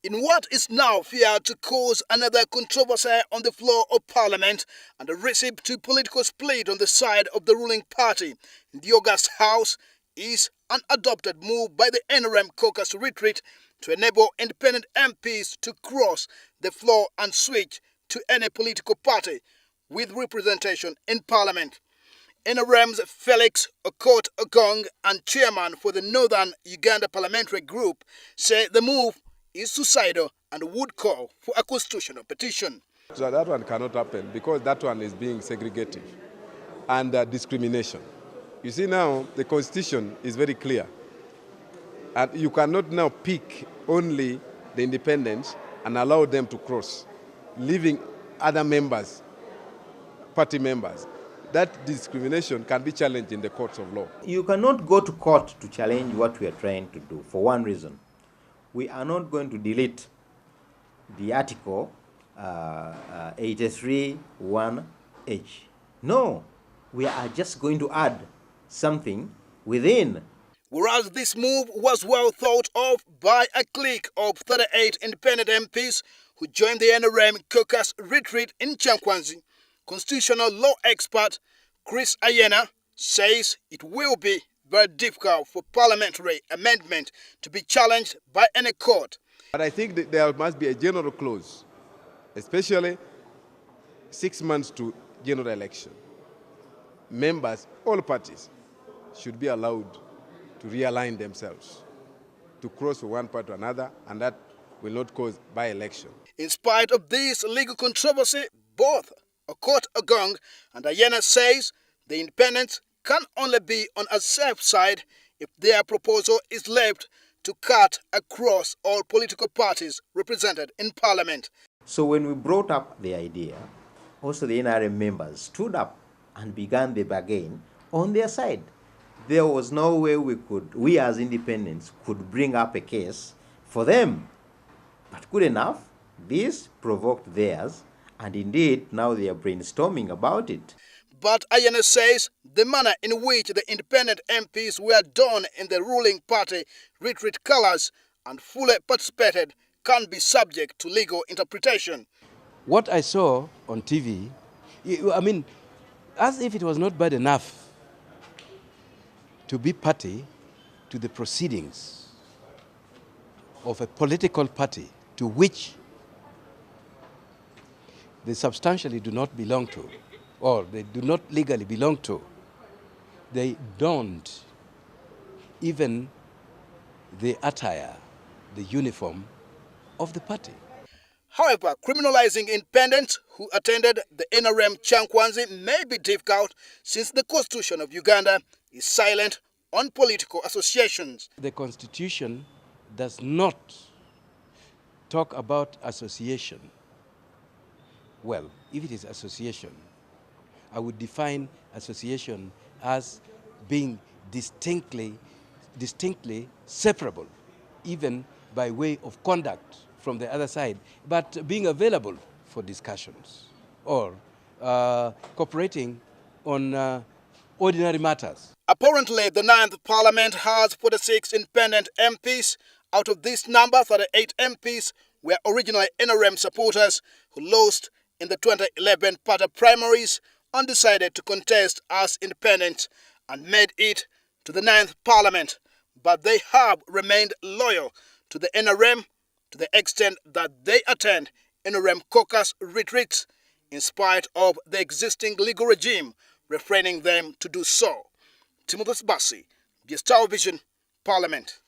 In what is now feared to cause another controversy on the floor of Parliament and a recipe to political split on the side of the ruling party in the August House is an adopted move by the NRM caucus retreat to enable independent MPs to cross the floor and switch to any political party with representation in Parliament. NRM's Felix OkotOgong and chairman for the Northern Uganda Parliamentary group say the move is suicidal and would call for a constitutional petition. So that one cannot happen because that one is being segregative and discrimination. You see now the constitution is very clear and you cannot now pick only the independents and allow them to cross, leaving other members, party members. That discrimination can be challenged in the courts of law. You cannot go to court to challenge what we are trying to do for one reason. We are not going to delete the article 83(1)(h). No, we are just going to add something within. Whereas this move was well thought of by a clique of 38 independent MPs who joined the NRM caucus retreat in Chankwanzi, constitutional law expert Ayena says it will be very difficult for parliamentary amendment to be challenged by any court. But I think that there must be a general clause, especially 6 months to general election. Members, all parties, should be allowed to realign themselves, to cross from one part to another, and that will not cause by-election. In spite of this legal controversy, both OkotOgong and Ayena says the independents can only be on a safe side if their proposal is left to cut across all political parties represented in Parliament. So when we brought up the idea, also the NRM members stood up and began the bargain on their side. There was no way we as independents could bring up a case for them. But good enough, this provoked theirs, and indeed now they are brainstorming about it. But Ayena says the manner in which the independent MPs were done in the ruling party retreat colors and fully participated can be subject to legal interpretation. What I saw on TV, I mean, as if it was not bad enough to be party to the proceedings of a political party to which they substantially do not belong to, or they do not legally belong to. They don't even the attire, the uniform of the party. However, criminalizing independents who attended the NRM Chankwanzi may be difficult since the Constitution of Uganda is silent on political associations. The Constitution does not talk about association. Well, if it is association, I would define association as being distinctly separable, even by way of conduct from the other side, but being available for discussions or cooperating on ordinary matters. Apparently, the 9th Parliament has 46 independent MPs. Out of this number, 38 MPs were originally NRM supporters who lost in the 2011 party primaries and decided to contest as independents and made it to the 9th Parliament. But they have remained loyal to the NRM to the extent that they attend NRM caucus retreats in spite of the existing legal regime refraining them to do so. Timothy Sibasi, Vision, Parliament.